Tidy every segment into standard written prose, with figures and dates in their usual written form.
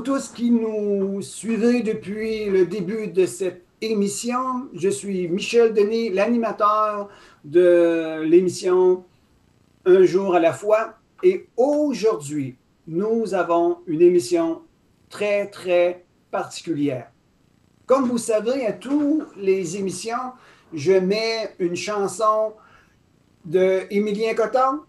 tous qui nous suivez depuis le début de cette émission. Je suis Michel Denis, l'animateur de l'émission Un jour à la fois. Et aujourd'hui, nous avons une émission très, très particulière. Comme vous savez, à toutes les émissions, je mets une chanson de Émilien Coton.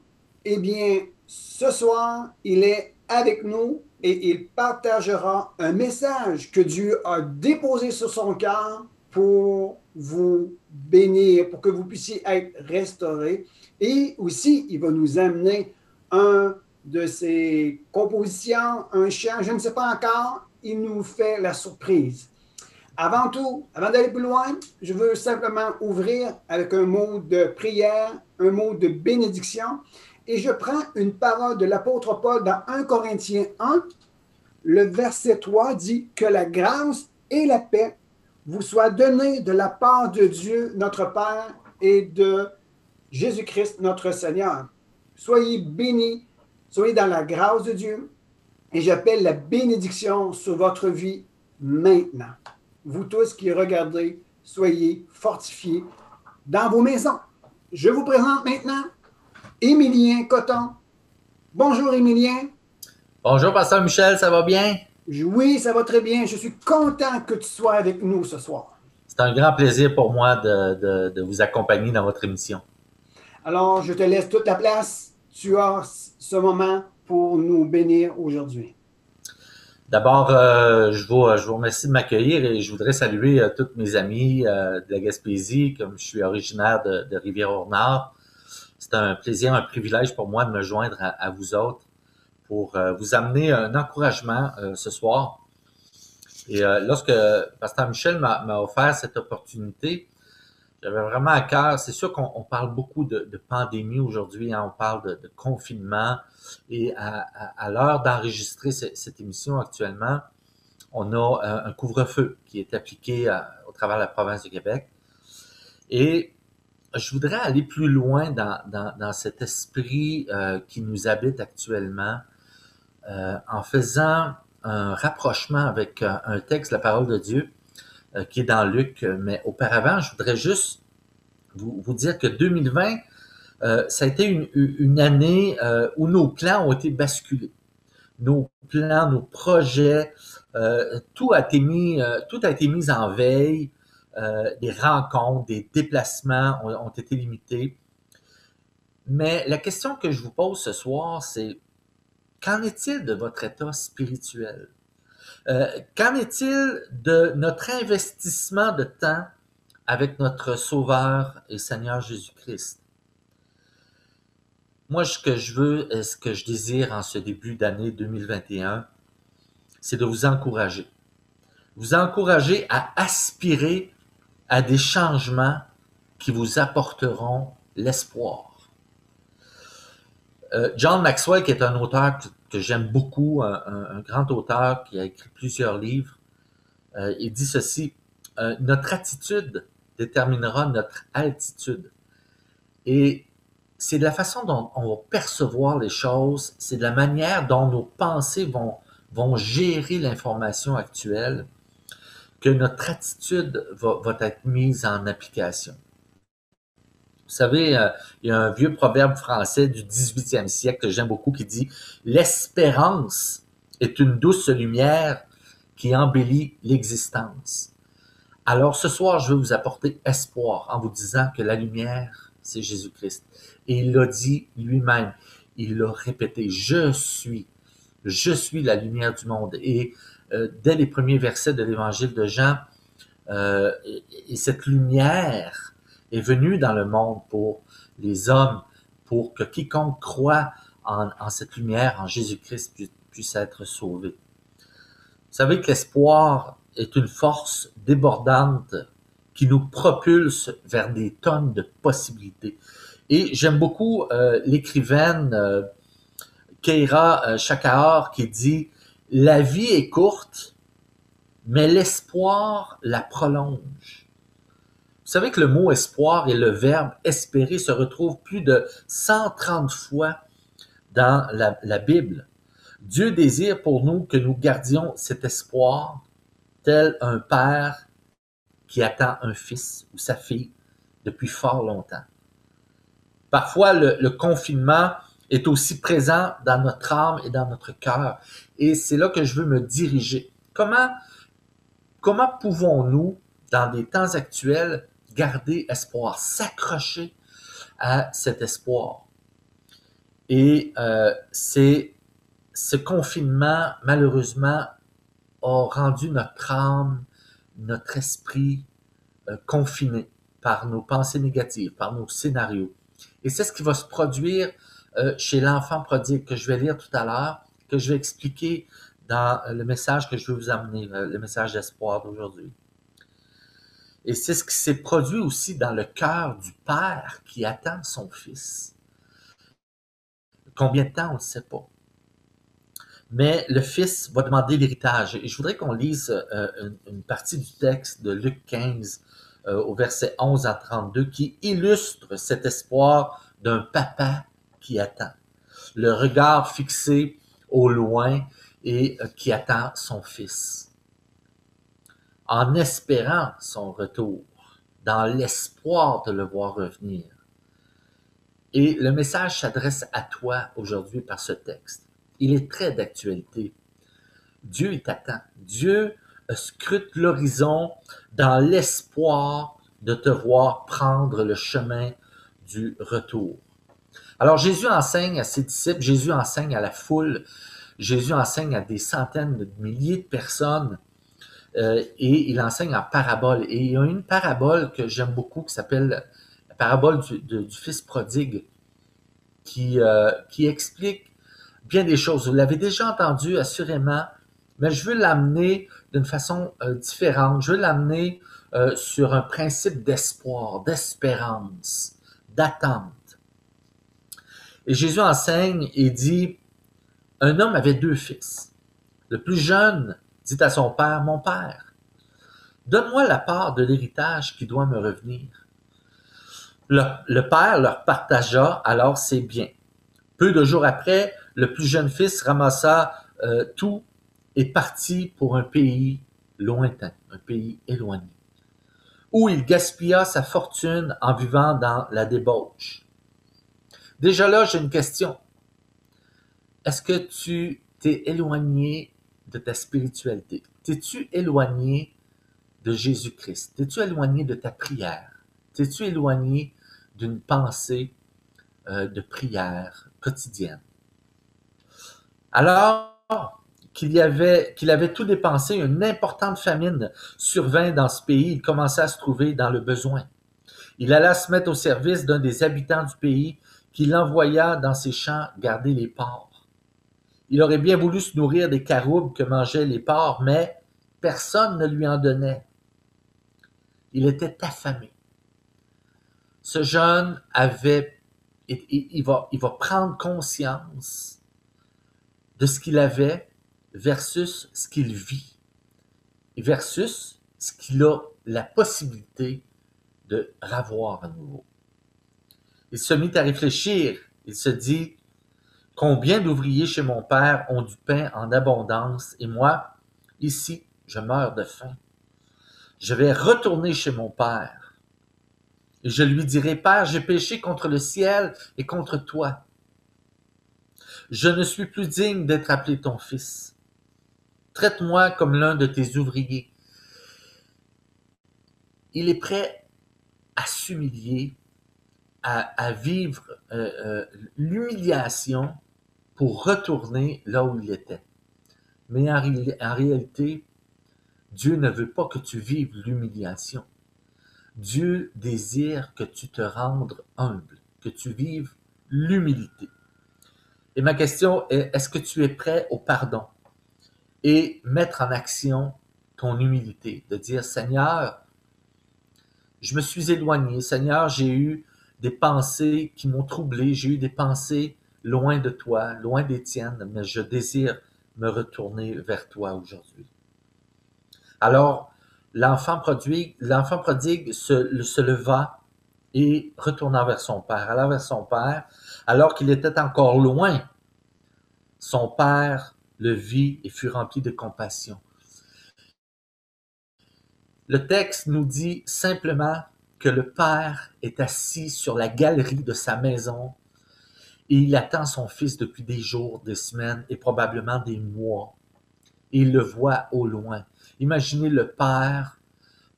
Eh bien, ce soir, il est avec nous et il partagera un message que Dieu a déposé sur son cœur pour vous bénir, pour que vous puissiez être restaurés. Et aussi, il va nous amener un de ses compositions, un chant, je ne sais pas encore, il nous fait la surprise. Avant tout, avant d'aller plus loin, je veux simplement ouvrir avec un mot de prière, un mot de bénédiction. Et je prends une parole de l'apôtre Paul dans 1 Corinthiens 1. Le verset 3 dit que la grâce et la paix vous soient données de la part de Dieu, notre Père, et de Jésus-Christ, notre Seigneur. Soyez bénis, soyez dans la grâce de Dieu. Et j'appelle la bénédiction sur votre vie maintenant. Vous tous qui regardez, soyez fortifiés dans vos maisons. Je vous présente maintenant Émilien Coton. Bonjour Émilien. Bonjour, Pasteur Michel, ça va bien? Oui, ça va très bien. Je suis content que tu sois avec nous ce soir. C'est un grand plaisir pour moi de vous accompagner dans votre émission. Alors, je te laisse toute la place. Tu as ce moment pour nous bénir aujourd'hui. D'abord, je vous remercie de m'accueillir et je voudrais saluer tous mes amis de la Gaspésie, comme je suis originaire de Rivière-au-Nord. C'est un plaisir, un privilège pour moi de me joindre à vous autres pour vous amener un encouragement ce soir. Et lorsque Pasteur Michel m'a offert cette opportunité, j'avais vraiment à cœur. C'est sûr qu'on parle beaucoup de pandémie aujourd'hui, hein, on parle de confinement. Et à l'heure d'enregistrer cette émission actuellement, on a un couvre-feu qui est appliqué au travers de la province du Québec. Et je voudrais aller plus loin dans cet esprit qui nous habite actuellement en faisant un rapprochement avec un texte de la parole de Dieu qui est dans Luc. Mais auparavant, je voudrais juste vous dire que 2020, ça a été une année où nos plans ont été basculés. Nos plans, nos projets, tout a été mis en veille. Des rencontres, des déplacements ont été limités. Mais la question que je vous pose ce soir, c'est qu'en est-il de votre état spirituel? Qu'en est-il de notre investissement de temps avec notre Sauveur et Seigneur Jésus-Christ? Moi, ce que je veux, ce que je désire en ce début d'année 2021, c'est de vous encourager. Vous encourager à aspirer à des changements qui vous apporteront l'espoir. John Maxwell, qui est un auteur que j'aime beaucoup, un grand auteur qui a écrit plusieurs livres, il dit ceci, notre attitude déterminera notre altitude. Et c'est de la façon dont on va percevoir les choses, c'est de la manière dont nos pensées vont gérer l'information actuelle que notre attitude va être mise en application. Vous savez, il y a un vieux proverbe français du 18e siècle que j'aime beaucoup qui dit « L'espérance est une douce lumière qui embellit l'existence. » Alors ce soir, je veux vous apporter espoir en vous disant que la lumière, c'est Jésus-Christ. Et il l'a dit lui-même, il l'a répété, je suis la lumière du monde. Et dès les premiers versets de l'évangile de Jean, et cette lumière est venue dans le monde pour les hommes, pour que quiconque croit en cette lumière, en Jésus-Christ, puisse être sauvé. Vous savez que l'espoir est une force débordante qui nous propulse vers des tonnes de possibilités. Et j'aime beaucoup l'écrivaine Keira Shakahar qui dit « La vie est courte, mais l'espoir la prolonge. » Vous savez que le mot espoir et le verbe espérer se retrouvent plus de 130 fois dans la Bible. Dieu désire pour nous que nous gardions cet espoir tel un père qui attend un fils ou sa fille depuis fort longtemps. Parfois, le confinement est aussi présent dans notre âme et dans notre cœur. Et c'est là que je veux me diriger. Comment pouvons-nous, dans des temps actuels, garder espoir, s'accrocher à cet espoir? Et ce confinement, malheureusement, a rendu notre âme, notre esprit confiné par nos pensées négatives, par nos scénarios. Et c'est ce qui va se produire chez l'enfant prodigue que je vais lire tout à l'heure, que je vais expliquer dans le message que je veux vous amener, le message d'espoir d'aujourd'hui. Et c'est ce qui s'est produit aussi dans le cœur du père qui attend son fils. Combien de temps, on ne sait pas. Mais le fils va demander l'héritage. Et je voudrais qu'on lise une partie du texte de Luc 15 au verset 11 à 32 qui illustre cet espoir d'un papa qui attend. Le regard fixé au loin et qui attend son fils. En espérant son retour, dans l'espoir de le voir revenir. Et le message s'adresse à toi aujourd'hui par ce texte. Il est très d'actualité. Dieu t'attend. Dieu scrute l'horizon dans l'espoir de te voir prendre le chemin du retour. Alors Jésus enseigne à ses disciples, Jésus enseigne à la foule, Jésus enseigne à des centaines de milliers de personnes et il enseigne en parabole. Et il y a une parabole que j'aime beaucoup qui s'appelle la parabole du fils prodigue qui explique bien des choses. Vous l'avez déjà entendu assurément, mais je veux l'amener d'une façon différente. Je veux l'amener sur un principe d'espoir, d'espérance, d'attente. Et Jésus enseigne et dit, un homme avait 2 fils. Le plus jeune dit à son père, mon père, donne-moi la part de l'héritage qui doit me revenir. Le père leur partagea alors ses biens. Peu de jours après, le plus jeune fils ramassa tout et partit pour un pays lointain, un pays éloigné, où il gaspilla sa fortune en vivant dans la débauche. Déjà là, j'ai une question. Est-ce que tu t'es éloigné de ta spiritualité? T'es-tu éloigné de Jésus-Christ? T'es-tu éloigné de ta prière? T'es-tu éloigné d'une pensée de prière quotidienne? Alors qu'il avait tout dépensé, une importante famine survint dans ce pays, il commença à se trouver dans le besoin. Il alla se mettre au service d'un des habitants du pays qui l'envoya dans ses champs garder les porcs. Il aurait bien voulu se nourrir des caroubes que mangeaient les porcs, mais personne ne lui en donnait. Il était affamé. Ce jeune il va prendre conscience de ce qu'il avait versus ce qu'il vit, versus ce qu'il a la possibilité de ravoir à nouveau. Il se mit à réfléchir. Il se dit, combien d'ouvriers chez mon père ont du pain en abondance et moi, ici, je meurs de faim. Je vais retourner chez mon père et je lui dirai, Père, j'ai péché contre le ciel et contre toi. Je ne suis plus digne d'être appelé ton fils. Traite-moi comme l'un de tes ouvriers. Il est prêt à s'humilier, à vivre l'humiliation pour retourner là où il était. Mais en réalité, Dieu ne veut pas que tu vives l'humiliation. Dieu désire que tu te rendes humble, que tu vives l'humilité. Et ma question est, est-ce que tu es prêt au pardon et mettre en action ton humilité, de dire, Seigneur, je me suis éloigné, Seigneur, j'ai eu des pensées qui m'ont troublé, j'ai eu des pensées loin de toi, loin des tiennes, mais je désire me retourner vers toi aujourd'hui. Alors, l'enfant prodigue se leva et retourna vers son père. Alors qu'il était encore loin, son père le vit et fut rempli de compassion. Le texte nous dit simplement que le père est assis sur la galerie de sa maison et il attend son fils depuis des jours, des semaines et probablement des mois. Et il le voit au loin. Imaginez le père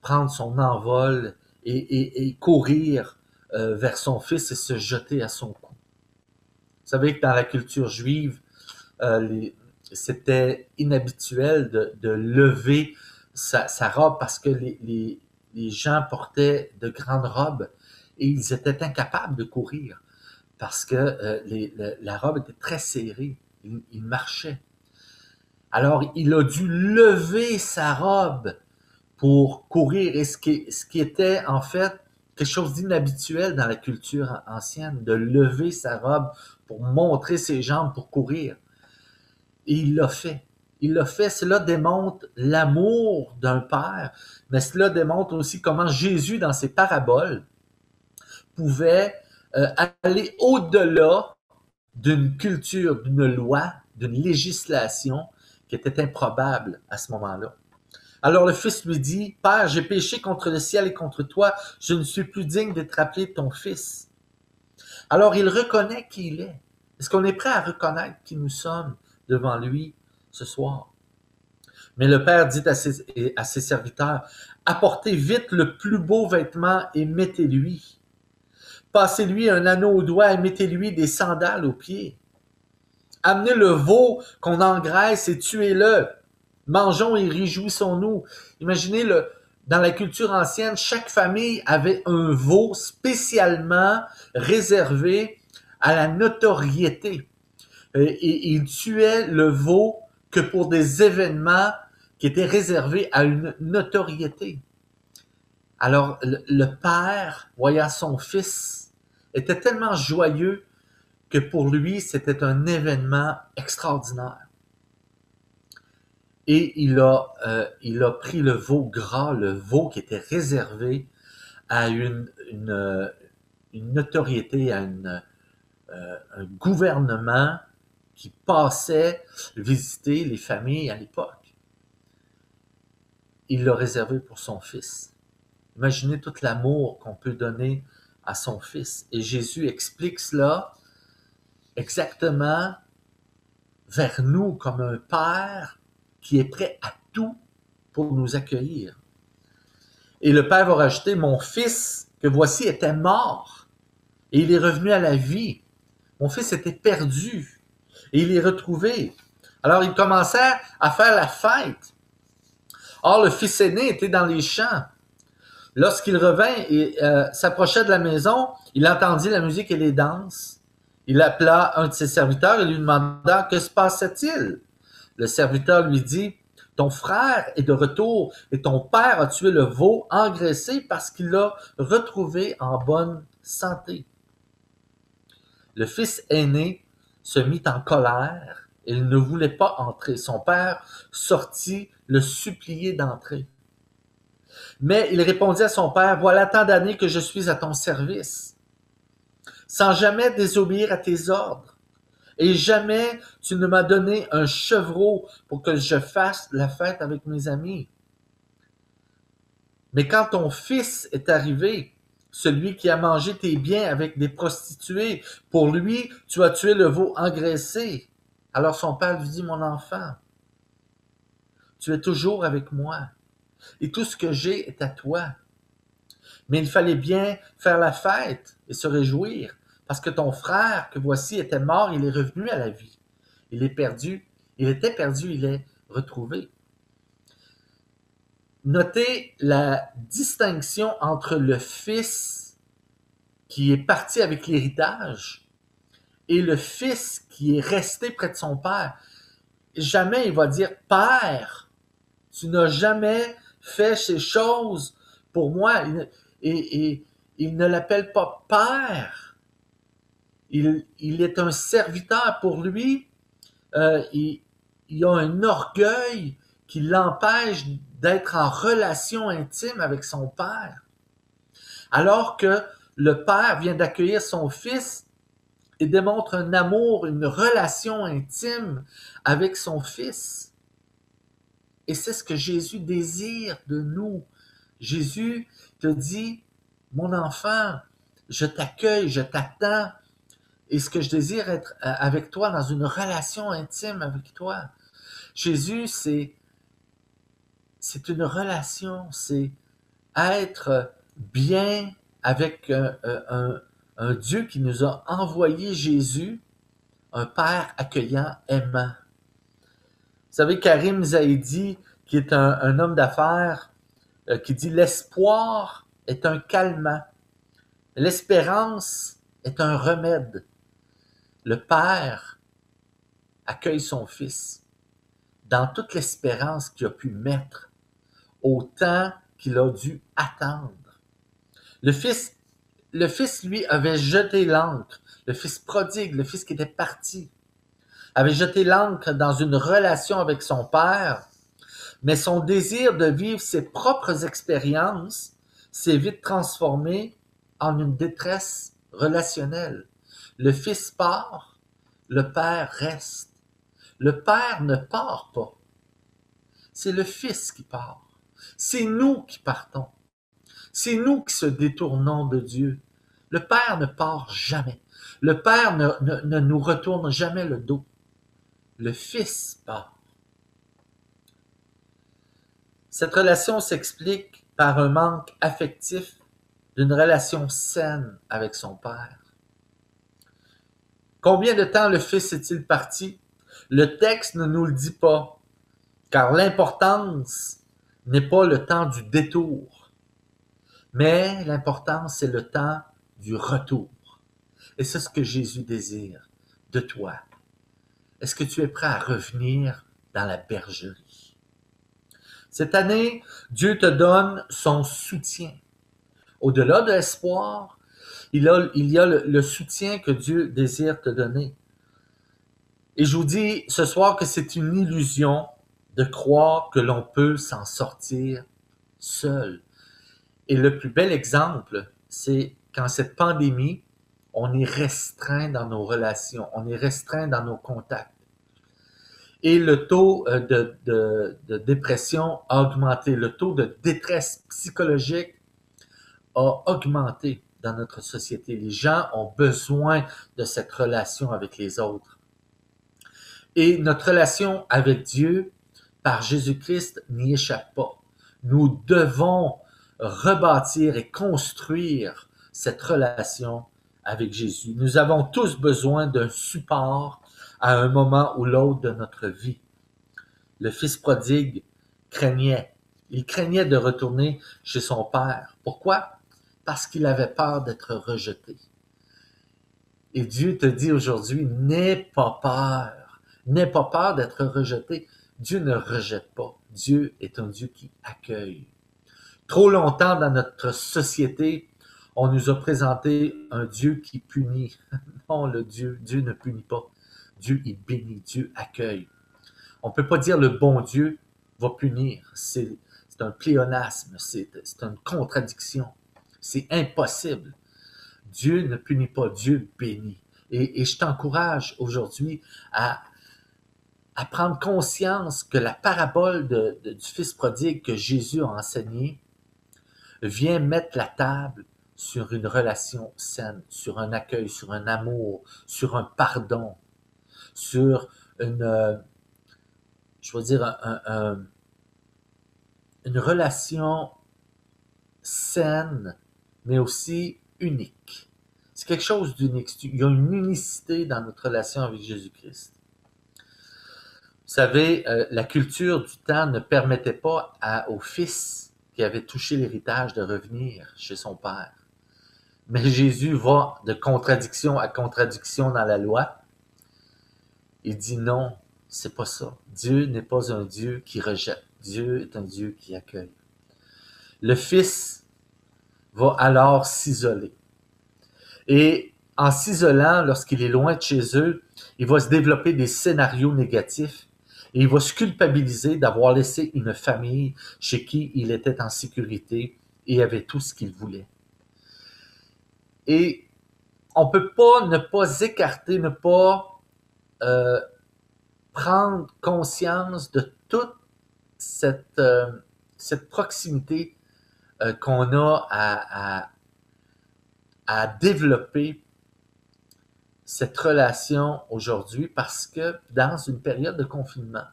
prendre son envol et courir vers son fils et se jeter à son cou. Vous savez que dans la culture juive, c'était inhabituel de lever sa robe parce que les gens portaient de grandes robes et ils étaient incapables de courir parce que la robe était très serrée. Il marchait. Alors, il a dû lever sa robe pour courir. Et ce qui était en fait quelque chose d'inhabituel dans la culture ancienne, de lever sa robe pour montrer ses jambes pour courir. Et il l'a fait. Il l'a fait. Cela démontre l'amour d'un père, mais cela démontre aussi comment Jésus, dans ses paraboles, pouvait aller au-delà d'une culture, d'une loi, d'une législation qui était improbable à ce moment-là. Alors le fils lui dit, « Père, j'ai péché contre le ciel et contre toi, je ne suis plus digne d'être appelé ton fils. » Alors il reconnaît qui il est. Est-ce qu'on est prêt à reconnaître qui nous sommes devant lui ce soir? Mais le père dit à ses serviteurs, « Apportez vite le plus beau vêtement et mettez-lui. Passez-lui un anneau au doigt et mettez-lui des sandales aux pieds. Amenez le veau qu'on engraisse et tuez-le. Mangeons et réjouissons-nous. » Imaginez, dans la culture ancienne, chaque famille avait un veau spécialement réservé à la notoriété. Et ils tuaient le veau que pour des événements qui étaient réservés à une notoriété. Alors, le père, voyant son fils, était tellement joyeux que pour lui, c'était un événement extraordinaire. Et il a pris le veau gras, le veau qui était réservé à une notoriété, à un gouvernement qui passait visiter les familles à l'époque. Il l'a réservé pour son fils. Imaginez tout l'amour qu'on peut donner à son fils. Et Jésus explique cela exactement vers nous comme un père qui est prêt à tout pour nous accueillir. Et le père va rajouter, « Mon fils, que voici, était mort, et il est revenu à la vie. Mon fils était perdu, et il est retrouvé. » Alors il commençait à faire la fête. Or, le fils aîné était dans les champs. Lorsqu'il revint et s'approchait de la maison, il entendit la musique et les danses. Il appela un de ses serviteurs et lui demanda, « Que se passait-il? » Le serviteur lui dit, « Ton frère est de retour et ton père a tué le veau engraissé parce qu'il l'a retrouvé en bonne santé. » Le fils aîné se mit en colère et il ne voulait pas entrer. Son père sortit le supplier d'entrer. Mais il répondit à son père, « Voilà tant d'années que je suis à ton service, sans jamais désobéir à tes ordres. Et jamais tu ne m'as donné un chevreau pour que je fasse la fête avec mes amis. Mais quand ton fils est arrivé, celui qui a mangé tes biens avec des prostituées, pour lui, tu as tué le veau engraissé. » Alors son père lui dit, « Mon enfant, tu es toujours avec moi, et tout ce que j'ai est à toi. Mais il fallait bien faire la fête et se réjouir, parce que ton frère, que voici, était mort, il est revenu à la vie. Il était perdu, il est retrouvé. » Notez la distinction entre le fils qui est parti avec l'héritage et le fils qui est resté près de son père. Jamais il va dire, « Père, tu n'as jamais fait ces choses pour moi. » Et il ne l'appelle pas père. Il est un serviteur pour lui. Il a un orgueil qui l'empêche d'être en relation intime avec son père. Alors que le père vient d'accueillir son fils et démontre un amour, une relation intime avec son Fils. Et c'est ce que Jésus désire de nous. Jésus te dit, mon enfant, je t'accueille, je t'attends, et ce que je désire être avec toi dans une relation intime avec toi. Jésus, c'est une relation, c'est être bien avec un Dieu qui nous a envoyé Jésus, un Père accueillant, aimant. Vous savez, Karim Zaidi, qui est un homme d'affaires, qui dit « L'espoir est un calmant, l'espérance est un remède. Le Père accueille son Fils dans toute l'espérance qu'il a pu mettre au temps qu'il a dû attendre. Le Fils, lui, avait jeté l'ancre. Le Fils prodigue, le Fils qui était parti, avait jeté l'ancre dans une relation avec son Père, mais son désir de vivre ses propres expériences s'est vite transformé en une détresse relationnelle. Le Fils part, le Père reste. Le Père ne part pas. C'est le Fils qui part. C'est nous qui partons. C'est nous qui se détournons de Dieu. Le Père ne part jamais. Le Père ne nous retourne jamais le dos. Le Fils part. Cette relation s'explique par un manque affectif d'une relation saine avec son Père. Combien de temps le Fils est-il parti? Le texte ne nous le dit pas, car l'importance n'est pas le temps du détour, mais l'importance, c'est le temps du retour. Et c'est ce que Jésus désire de toi. Est-ce que tu es prêt à revenir dans la bergerie? Cette année, Dieu te donne son soutien. Au-delà de l'espoir, il y a le soutien que Dieu désire te donner. Et je vous dis ce soir que c'est une illusion de croire que l'on peut s'en sortir seul. Et le plus bel exemple, c'est qu'en cette pandémie, on est restreint dans nos relations, on est restreint dans nos contacts. Et le taux de dépression a augmenté, le taux de détresse psychologique a augmenté dans notre société. Les gens ont besoin de cette relation avec les autres. Et notre relation avec Dieu, par Jésus-Christ, n'y échappe pas. Nous devons rebâtir et construire cette relation avec Jésus. Nous avons tous besoin d'un support à un moment ou l'autre de notre vie. Le Fils prodigue craignait. Il craignait de retourner chez son Père. Pourquoi? Parce qu'il avait peur d'être rejeté. Et Dieu te dit aujourd'hui, n'aie pas peur. N'aie pas peur d'être rejeté. Dieu ne rejette pas. Dieu est un Dieu qui accueille. Trop longtemps dans notre société, on nous a présenté un Dieu qui punit. Non, Dieu ne punit pas. Dieu, il bénit. Dieu accueille. On ne peut pas dire le bon Dieu va punir. C'est un pléonasme. C'est une contradiction. C'est impossible. Dieu ne punit pas. Dieu bénit. Et je t'encourage aujourd'hui à prendre conscience que la parabole du Fils prodigue que Jésus a enseignée vient mettre la table sur une relation saine, sur un accueil, sur un amour, sur un pardon, sur une relation saine, mais aussi unique. C'est quelque chose d'unique. Il y a une unicité dans notre relation avec Jésus-Christ. Vous savez, la culture du temps ne permettait pas au fils qui avait touché l'héritage de revenir chez son père. Mais Jésus va de contradiction à contradiction dans la loi. Il dit non, c'est pas ça. Dieu n'est pas un Dieu qui rejette. Dieu est un Dieu qui accueille. Le fils va alors s'isoler. Et en s'isolant, lorsqu'il est loin de chez eux, il va se développer des scénarios négatifs et il va se culpabiliser d'avoir laissé une famille chez qui il était en sécurité et avait tout ce qu'il voulait. Et on peut pas ne pas écarter, ne pas prendre conscience de toute cette proximité qu'on a à développer cette relation aujourd'hui, parce que dans une période de confinement,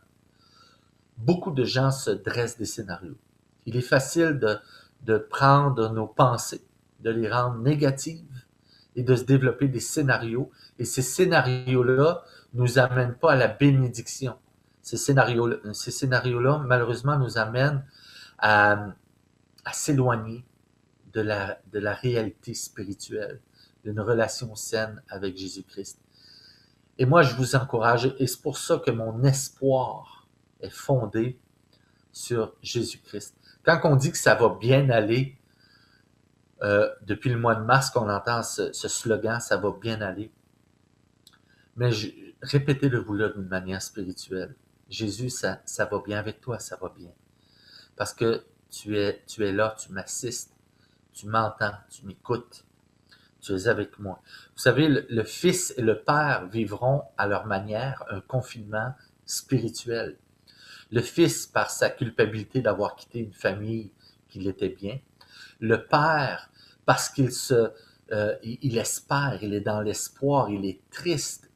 beaucoup de gens se dressent des scénarios. Il est facile de prendre nos pensées, de les rendre négatives et de se développer des scénarios. Et ces scénarios-là nous amènent pas à la bénédiction. Ces scénarios-là, malheureusement, nous amènent à s'éloigner de la réalité spirituelle, d'une relation saine avec Jésus-Christ. Et moi, je vous encourage, et c'est pour ça que mon espoir est fondé sur Jésus-Christ. Quand on dit que ça va bien aller, depuis le mois de mars qu'on entend ce slogan, ça va bien aller. Mais répétez-le-vous là d'une manière spirituelle. Jésus, ça va bien avec toi, ça va bien. Parce que tu es là, tu m'assistes, tu m'entends, tu m'écoutes, tu es avec moi. Vous savez, le Fils et le Père vivront à leur manière un confinement spirituel. Le Fils, par sa culpabilité d'avoir quitté une famille qui l'était bien. Le Père, parce qu'il il espère, il est dans l'espoir, il est triste,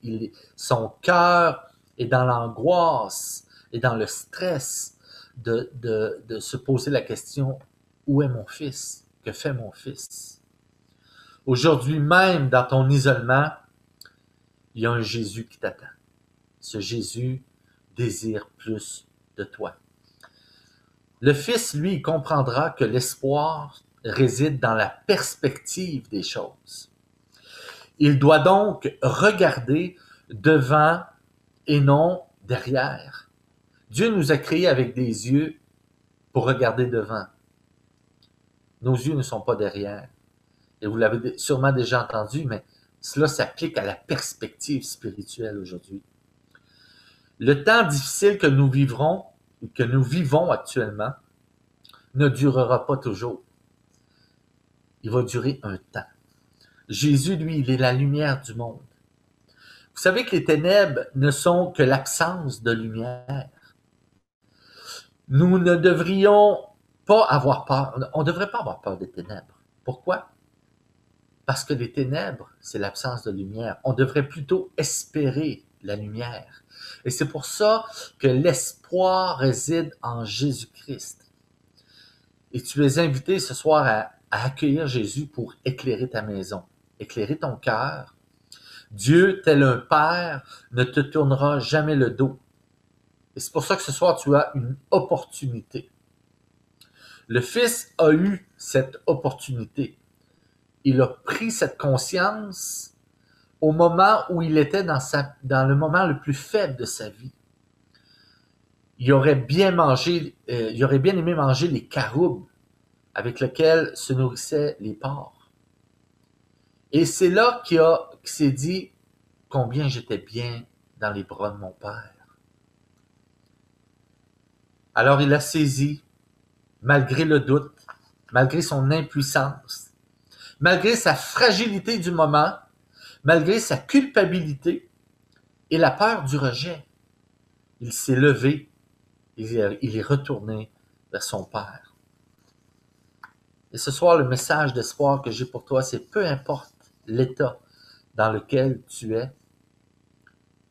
son cœur est dans l'angoisse et dans le stress de se poser la question, où est mon fils? Que fait mon fils? Aujourd'hui même, dans ton isolement, il y a un Jésus qui t'attend. Ce Jésus désire plus de toi. Le Fils, lui, il comprendra que l'espoir réside dans la perspective des choses. Il doit donc regarder devant et non derrière. Dieu nous a créés avec des yeux pour regarder devant. Nos yeux ne sont pas derrière. Et vous l'avez sûrement déjà entendu, mais cela s'applique à la perspective spirituelle aujourd'hui. Le temps difficile que nous vivons actuellement, ne durera pas toujours. Il va durer un temps. Jésus, lui, il est la lumière du monde. Vous savez que les ténèbres ne sont que l'absence de lumière. Nous ne devrions pas avoir peur. On ne devrait pas avoir peur des ténèbres. Pourquoi? Parce que les ténèbres, c'est l'absence de lumière. On devrait plutôt espérer la lumière. Et c'est pour ça que l'espoir réside en Jésus-Christ. Et tu es invité ce soir à accueillir Jésus pour éclairer ta maison, éclairer ton cœur. Dieu, tel un père, ne te tournera jamais le dos. Et c'est pour ça que ce soir, tu as une opportunité. Le Fils a eu cette opportunité. Il a pris cette conscience au moment où il était dans le moment le plus faible de sa vie. Il aurait bien aimé manger les caroubes avec lesquels se nourrissaient les porcs. Et c'est là qu'il s'est dit combien j'étais bien dans les bras de mon Père. Alors il a saisi, malgré le doute, malgré son impuissance, malgré sa fragilité du moment, malgré sa culpabilité et la peur du rejet, il s'est levé, il est retourné vers son Père. Et ce soir, le message d'espoir que j'ai pour toi, c'est peu importe l'état dans lequel tu es,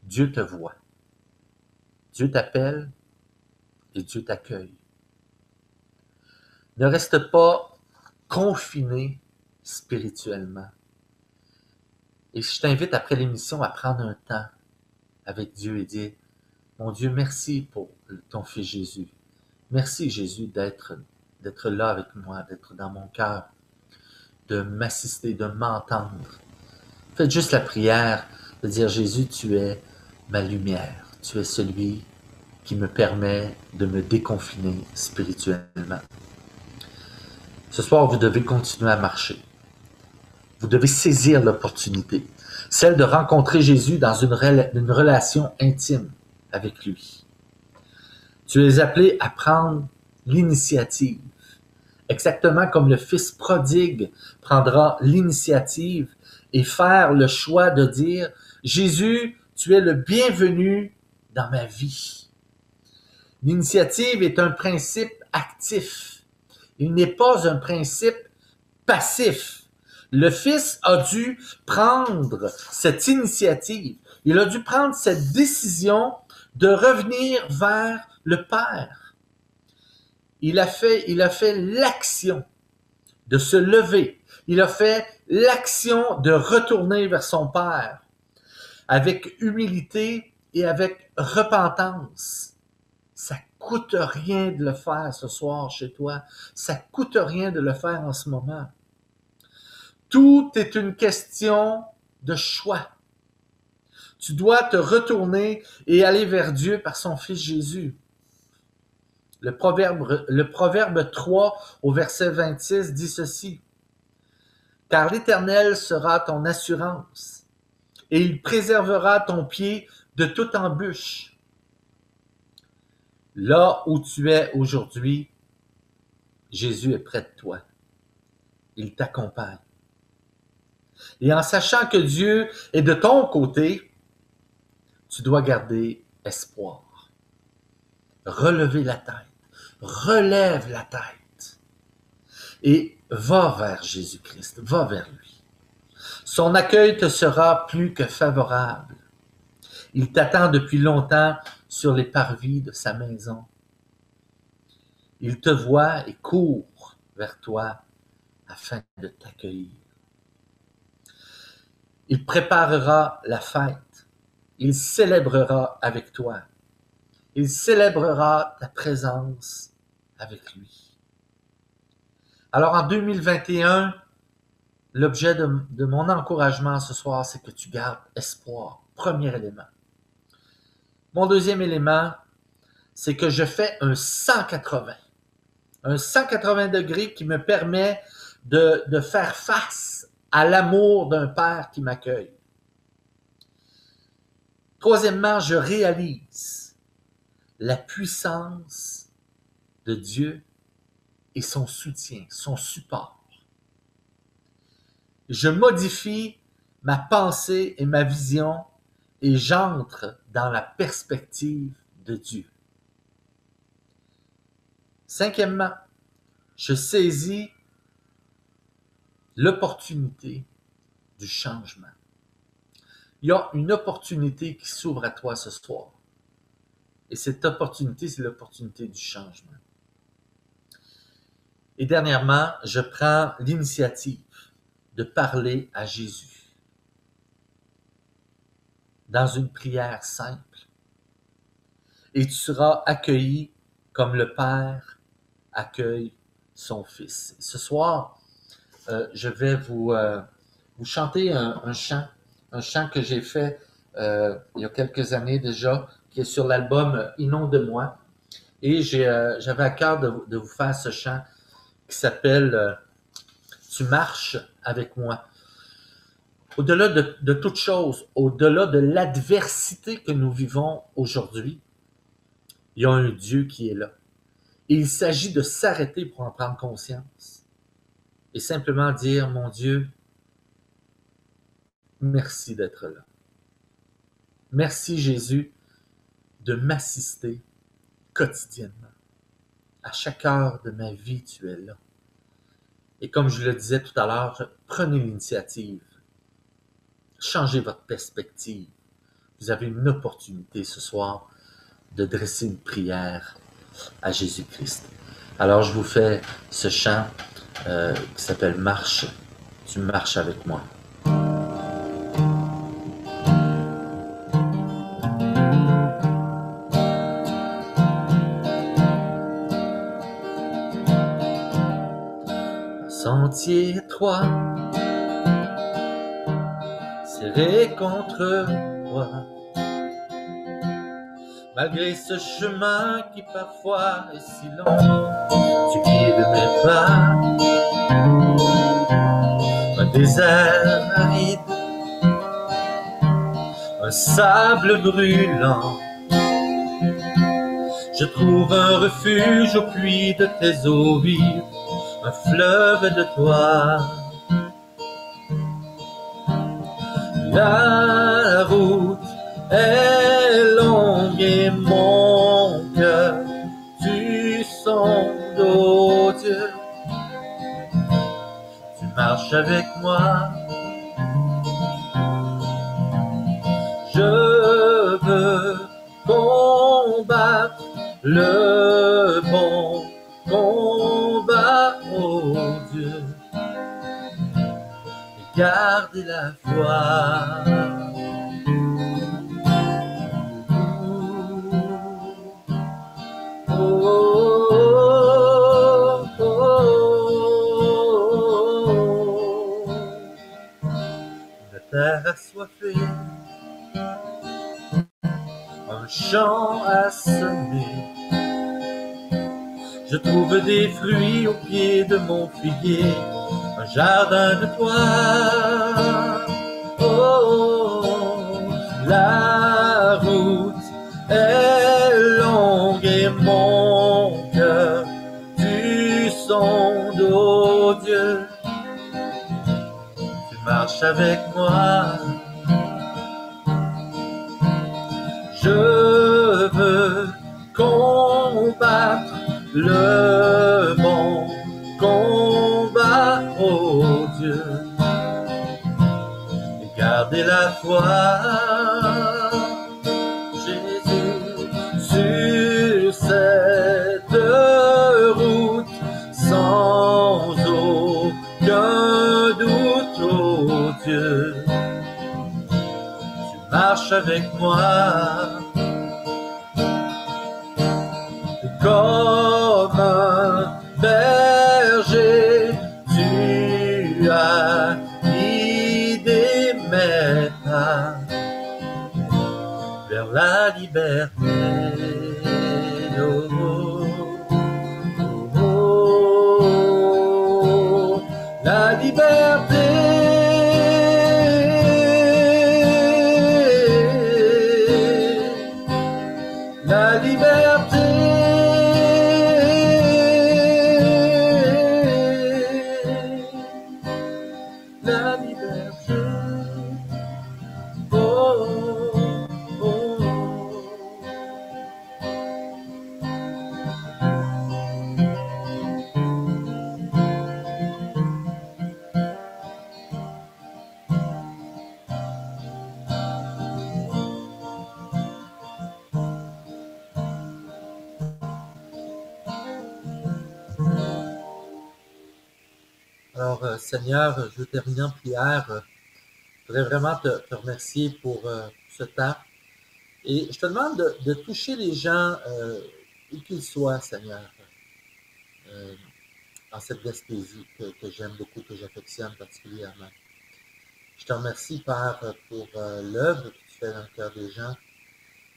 Dieu te voit. Dieu t'appelle et Dieu t'accueille. Ne reste pas confiné spirituellement. Et je t'invite après l'émission à prendre un temps avec Dieu et dire, mon Dieu, merci pour ton Fils Jésus. Merci Jésus d'être là avec moi, d'être dans mon cœur, de m'assister, de m'entendre. Faites juste la prière de dire, Jésus, tu es ma lumière. Tu es celui qui me permet de me déconfiner spirituellement. Ce soir, vous devez continuer à marcher. Vous devez saisir l'opportunité, celle de rencontrer Jésus dans une relation intime avec lui. Tu es appelé à prendre l'initiative, exactement comme le Fils prodigue prendra l'initiative et faire le choix de dire, Jésus, tu es le bienvenu dans ma vie. L'initiative est un principe actif. Il n'est pas un principe passif. Le Fils a dû prendre cette initiative. Il a dû prendre cette décision de revenir vers le Père. Il a fait l'action de se lever. Il a fait l'action de retourner vers son Père avec humilité et avec repentance. Ça coûte rien de le faire ce soir chez toi. Ça coûte rien de le faire en ce moment. Tout est une question de choix. Tu dois te retourner et aller vers Dieu par son Fils Jésus. Le proverbe 3 au verset 26 dit ceci. « Car l'Éternel sera ton assurance, et il préservera ton pied de toute embûche. » Là où tu es aujourd'hui, Jésus est près de toi. Il t'accompagne. Et en sachant que Dieu est de ton côté, tu dois garder espoir. Relever la tête. Relève la tête. Et va vers Jésus-Christ. Va vers lui. Son accueil te sera plus que favorable. Il t'attend depuis longtemps sur les parvis de sa maison. Il te voit et court vers toi afin de t'accueillir. Il préparera la fête. Il célébrera avec toi. Il célébrera ta présence avec lui. Alors en 2021, l'objet de mon encouragement ce soir, c'est que tu gardes espoir. Premier élément. Mon deuxième élément, c'est que je fais un 180. Un 180 degrés qui me permet de faire face à l'amour d'un Père qui m'accueille. Troisièmement, je réalise la puissance de Dieu et son soutien, son support. Je modifie ma pensée et ma vision et j'entre dans la perspective de Dieu. Cinquièmement, je saisis l'opportunité du changement. Il y a une opportunité qui s'ouvre à toi ce soir. Et cette opportunité, c'est l'opportunité du changement. Et dernièrement, je prends l'initiative de parler à Jésus dans une prière simple. Et tu seras accueilli comme le Père accueille son Fils. Ce soir, je vais vous chanter un chant que j'ai fait il y a quelques années déjà, qui est sur l'album « Inonde-moi ». Et j'avais à cœur de vous faire ce chant qui s'appelle « Tu marches avec moi ». Au-delà de toute chose, au-delà de l'adversité que nous vivons aujourd'hui, il y a un Dieu qui est là. Et il s'agit de s'arrêter pour en prendre conscience et simplement dire, mon Dieu, merci d'être là. Merci Jésus de m'assister quotidiennement. À chaque heure de ma vie, tu es là. Et comme je le disais tout à l'heure, prenez l'initiative. Changez votre perspective. Vous avez une opportunité ce soir de dresser une prière à Jésus-Christ. Alors je vous fais ce chant qui s'appelle « Marche, tu marches avec moi ». Sentier étroit, serré contre toi. Malgré ce chemin qui parfois est si long, tu guides mes pas. Un désert aride, un sable brûlant. Je trouve un refuge au puits de tes eaux vives, un fleuve de toi. La route est longue et mon cœur tu sondes, oh Dieu. Tu marches avec moi. Je veux combattre le bon combat, oh Dieu, et garder la foi. La terre assoiffée, un champ à semer. Je trouve des fruits au pied de mon figuier, un jardin de toi. Oh, la route est longue et mon cœur tu sondes, oh Dieu. Tu marches avec moi. Je veux combattre le bon combat, oh Dieu, et garder la foi, Jésus, sur cette route, sans aucun doute, oh Dieu, tu marches avec moi. Comme un berger, tu as guidé mes pas vers la liberté. Oh, oh, oh, la liberté. La liberté. La liberté. Oh, oh, oh. Alors, Seigneur, je veux terminer en prière. Je voudrais vraiment te remercier pour ce temps. Et je te demande de toucher les gens, où qu'ils soient, Seigneur, euh, en cette Gaspésie que j'aime beaucoup, que j'affectionne particulièrement. Je te remercie, Père, pour l'œuvre que tu fais dans le cœur des gens.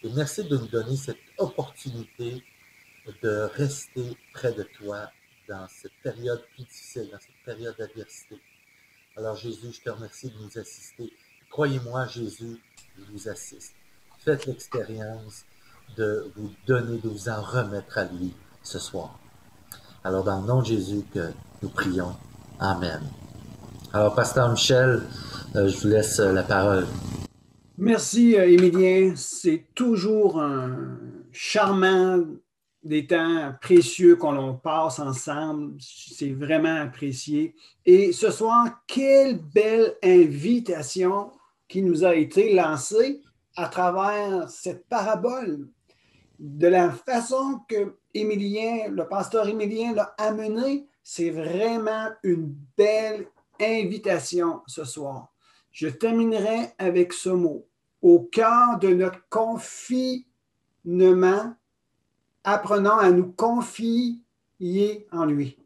Et merci de nous donner cette opportunité de rester près de toi dans cette période plus difficile, dans cette période d'adversité. Alors Jésus, je te remercie de nous assister. Croyez-moi, Jésus vous assiste. Faites l'expérience de vous donner, de vous en remettre à lui ce soir. Alors dans le nom de Jésus que nous prions. Amen. Alors Pasteur Michel, je vous laisse la parole. Merci, Émilien. C'est toujours un charmant des temps précieux qu'on passe ensemble. C'est vraiment apprécié. Et ce soir, quelle belle invitation qui nous a été lancée à travers cette parabole. De la façon que Émilien, le pasteur Émilien l'a amené, c'est vraiment une belle invitation ce soir. Je terminerai avec ce mot. Au cœur de notre confinement, apprenons à nous confier en lui.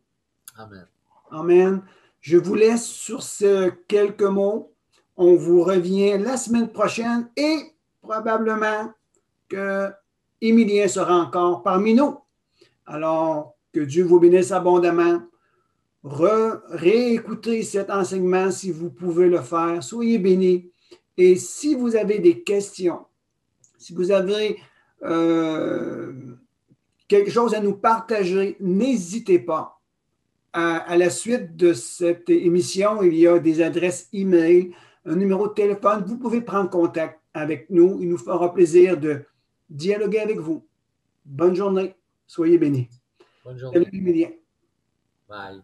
Amen. Amen. Je vous laisse sur ces quelques mots. On vous revient la semaine prochaine et probablement que Émilien sera encore parmi nous. Alors, que Dieu vous bénisse abondamment. Réécoutez cet enseignement si vous pouvez le faire. Soyez bénis. Et si vous avez des questions, si vous avez quelque chose à nous partager, n'hésitez pas. À la suite de cette émission, il y a des adresses e-mail. un numéro de téléphone. Vous pouvez prendre contact avec nous. Il nous fera plaisir de dialoguer avec vous. Bonne journée. Soyez bénis. Bonne Salut, journée. Emilien. Bye.